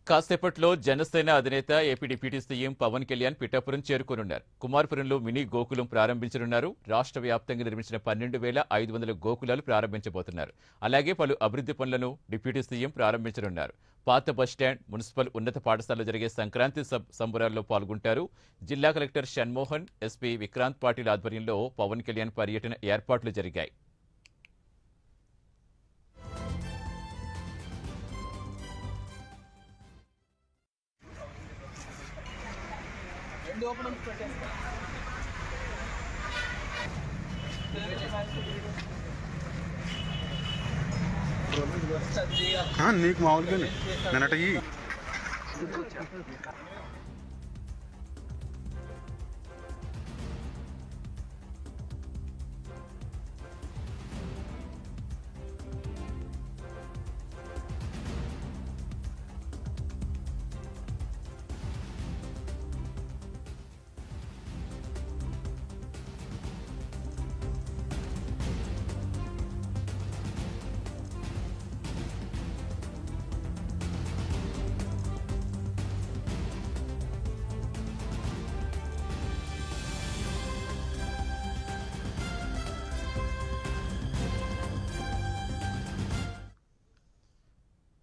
కాసేపట్లో జనసేన అధినేత AP deputy CM Pawan Kalyan Pithapuram చేరుకోనున్నారు. కుమారపురంలో మినీ గోకులం ప్రారంభించనున్నారు. రాష్ట్ర వ్యాప్తంగా నిర్మించిన 12,500 గోకులాలు ప్రారంభించబోతున్నారు. అలాగే పలు అభివృద్ధి పనులను డిప్యూటీ సీఎం ప్రారంభించనున్నారు. పాత బస్టాండ్, మున్సిపల్ ఉన్నత పాఠశాలలో జరిగే సంక్రాంతి సంబరాల్లో పాల్గొంటారు. జిల్లా కలెక్టర్ షణ్మోహన్, ఎస్పీ విక్రాంత్ పాటిల్ ఆధ్వర్యంలో పవన్ కళ్యాణ్ పర్యటన ఏర్పాట్లు జరిగాయి. నీకు మామూలుగా నేనట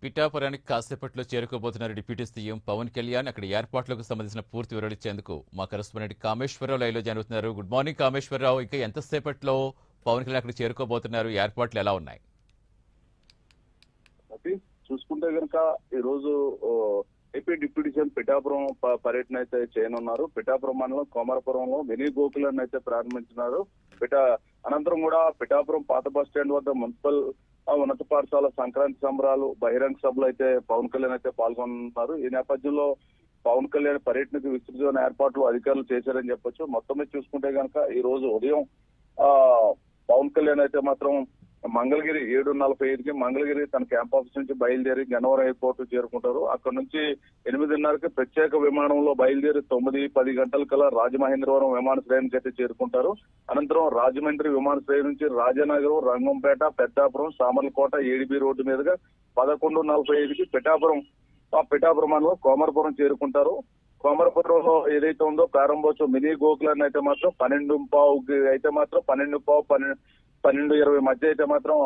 పిఠాపురానికి కాసేపట్లో చేరుకోబోతున్నారు డిప్యూటీ సీఎం పవన్ కళ్యాణ్. అక్కడ ఏర్పాట్లకు సంబంధించిన పూర్తి వివరాలు ఇచ్చేందుకు మా కరెస్పాండెంట్ కామేశ్వరరావు లైవ్లో జరుగుతున్నారు. Good morning Kameswara Rao. ఇంకా ఎంతసేపట్లో పవన్ కళ్యాణ్ అక్కడ చేరుకోబోతున్నారు? ఏర్పాట్లు ఎలా ఉన్నాయి? చూసుకుంటే కనుక ఈ రోజు ఏపీ డిప్యూటీ సీఎం పిఠాపురం పర్యటన అయితే చేయనున్నారు. పిఠాపురం మండలం కోమరపురంలో మినీ గోకులాన్ని అయితే ప్రారంభించున్నారు. అనంతరం కూడా పిఠాపురం పాత బస్ స్టాండ్ వద్ద మున్సిపల్ ఉన్నత పాఠశాల సంక్రాంతి సంబరాలు, బహిరంగ సభలు అయితే పవన్ కళ్యాణ్ అయితే పాల్గొన్నారు. ఈ నేపథ్యంలో పవన్ కళ్యాణ్ పర్యటనకు విస్తృతమైన ఏర్పాట్లు అధికారులు చేశారని చెప్పొచ్చు. మొత్తం మీద చూసుకుంటే కనుక ఈ రోజు ఉదయం పవన్ కళ్యాణ్ అయితే మాత్రం మంగళగిరి 7:45కి మంగళగిరి తన క్యాంప్ ఆఫీస్ నుంచి బయలుదేరి గన్నవరం ఎయిర్పోర్ట్ చేరుకుంటారు. అక్కడ నుంచి 8:30కి ప్రత్యేక విమానంలో బయలుదేరి 9-10 గంటల కల్లా రాజమహేంద్రవరం విమానాశ్రయానికి అయితే చేరుకుంటారు. అనంతరం రాజమండ్రి విమానాశ్రయం నుంచి రాజానగరం, రంగంపేట, పెద్దాపురం, సామర్లకోట, ఏడిబి రోడ్డు మీదుగా 11:45కి పిఠాపురం మండలం కోమరపురం చేరుకుంటారు. కోమరపురంలో ఏదైతే ఉందో ప్రారంభోత్సవం మినీ గోకులాన్ని అయితే మాత్రం 12:15కి అయితే మాత్రం 12:20 మధ్య అయితే మాత్రం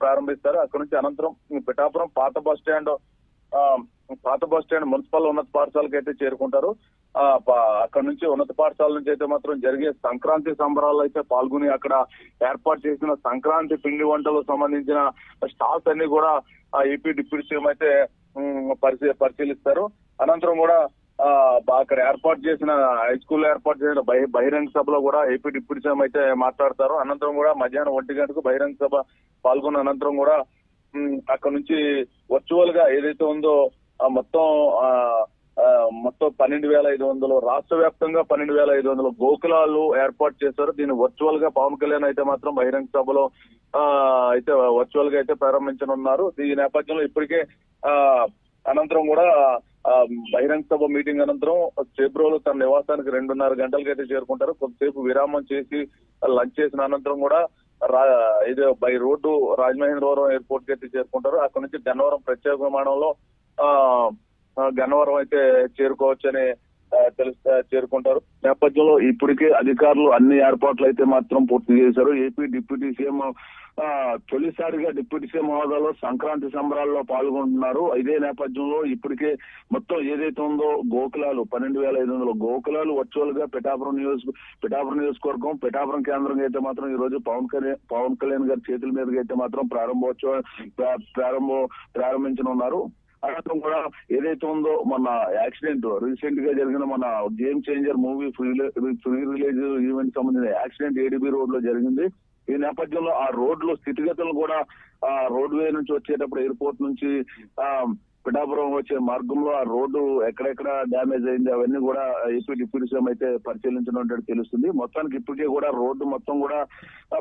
ప్రారంభిస్తారు. అక్కడ నుంచి అనంతరం పిఠాపురం పాత బస్ స్టాండ్ మున్సిపల్ ఉన్నత పాఠశాలకు అయితే చేరుకుంటారు. అక్కడ నుంచి ఉన్నత పాఠశాల నుంచి అయితే మాత్రం జరిగే సంక్రాంతి సంబరాల్లో అయితే పాల్గొని అక్కడ ఏర్పాటు చేసిన సంక్రాంతి పిండి వంటలకు సంబంధించిన స్టాల్స్ అన్ని కూడా ఏపీ డిప్యూటీ సీఎం అయితే పరిశీలిస్తారు. అనంతరం కూడా అక్కడ ఏర్పాటు చేసిన హై స్కూల్లో ఏర్పాటు చేసిన బహిరంగ సభలో కూడా ఏపీ డిప్యూటీ సీఎం అయితే మాట్లాడతారు. అనంతరం కూడా మధ్యాహ్నం 1 గంటకు బహిరంగ సభ పాల్గొన్న అనంతరం కూడా అక్కడ నుంచి వర్చువల్ గా ఏదైతే ఉందో మొత్తం 12,500 రాష్ట్ర వ్యాప్తంగా 12,500 గోకులాలు ఏర్పాటు చేశారు. దీన్ని వర్చువల్ గా పవన్ కళ్యాణ్ అయితే మాత్రం బహిరంగ సభలో అయితే వర్చువల్ గా అయితే ప్రారంభించనున్నారు. ఈ నేపథ్యంలో ఇప్పటికే అనంతరం కూడా బహిరంగ సభ మీటింగ్ అనంతరం చేబ్రోలు తన నివాసానికి 2:30 గంటలకు అయితే చేరుకుంటారు. కొద్దిసేపు విరామం చేసి లంచ్ చేసిన అనంతరం కూడా ఇది బై రోడ్డు రాజమహేంద్రవరం ఎయిర్పోర్ట్ కి అయితే చేరుకుంటారు. అక్కడ నుంచి గన్నవరం ప్రత్యేక విమానంలో గన్నవరం అయితే చేరుకోవచ్చని చేరుకుంటారు. నేపథ్యంలో ఇప్పటికే అధికారులు అన్ని ఏర్పాట్లు అయితే మాత్రం పూర్తి చేశారు. ఏపీ డిప్యూటీ సీఎం తొలిసారిగా డిప్యూటీ సీఎం హోదాలో సంక్రాంతి సంబరాల్లో పాల్గొంటున్నారు. ఇదే నేపథ్యంలో ఇప్పటికే మొత్తం ఏదైతే ఉందో గోకులాలు 12,500 గోకులాలు వర్చువల్ గా పిఠాపురం నియోజకవర్గం పిఠాపురం కేంద్రంగా అయితే మాత్రం ఈ రోజు పవన్ కళ్యాణ్ గారి చేతుల మీదుగా అయితే మాత్రం ప్రారంభించనున్నారు. అనంతరం కూడా ఏదైతే ఉందో మన యాక్సిడెంట్ రీసెంట్ గా జరిగిన మన game changer movie free release event సంబంధించిన యాక్సిడెంట్ ఏడిబి రోడ్ లో జరిగింది. ఈ నేపథ్యంలో ఆ రోడ్లు స్థితిగతులు కూడా రోడ్ వే నుంచి వచ్చేటప్పుడు ఎయిర్పోర్ట్ నుంచి పిఠాపురం వచ్చే మార్గంలో ఆ రోడ్డు ఎక్కడెక్కడ డ్యామేజ్ అయింది అవన్నీ కూడా ఏపీ డిప్యూటీ సీఎం అయితే పరిశీలించనున్నట్టు తెలుస్తుంది. మొత్తానికి ఇప్పటికే కూడా రోడ్డు మొత్తం కూడా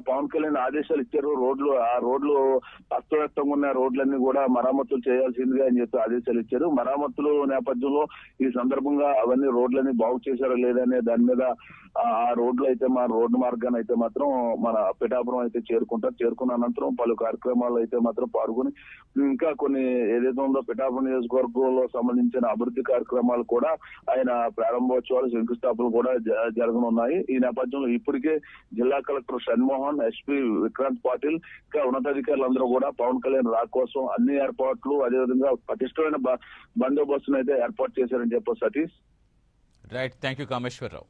పవన్ కళ్యాణ్ ఆదేశాలు ఇచ్చారు. ఆ రోడ్లు అస్తవ్యస్తంగా ఉన్న రోడ్లన్నీ కూడా మరమ్మతులు చేయాల్సిందిగా అని చెప్పి ఆదేశాలు ఇచ్చారు. మరమ్మతులు నేపథ్యంలో ఈ సందర్భంగా అవన్నీ రోడ్లన్నీ బాగు చేశారో లేదనే దాని మీద ఆ రోడ్లు అయితే రోడ్డు మార్గాన్ని అయితే మాత్రం మన పిఠాపురం అయితే చేరుకున్న అనంతరం పలు కార్యక్రమాలు అయితే మాత్రం పాల్గొని ఇంకా కొన్ని ఏదైతే ఉందో పిఠాపురం పిఠాపురం నియోజకవర్గంలో సంబంధించిన అభివృద్ధి కార్యక్రమాలు కూడా ఆయన ప్రారంభోత్సవాలు శంకుస్థాపనలు కూడా జరగనున్నాయి. ఈ నేపథ్యంలో ఇప్పటికే జిల్లా కలెక్టర్ షణ్మోహన్, ఎస్పీ విక్రాంత్ పాటిల్, ఇంకా ఉన్నతాధికారులందరూ కూడా పవన్ కళ్యాణ్ రా కోసం అన్ని ఏర్పాట్లు, అదేవిధంగా పటిష్టమైన బందోబస్తును అయితే ఏర్పాటు చేశారని చెప్పారు Satish. Right, thank you Kameswara Rao.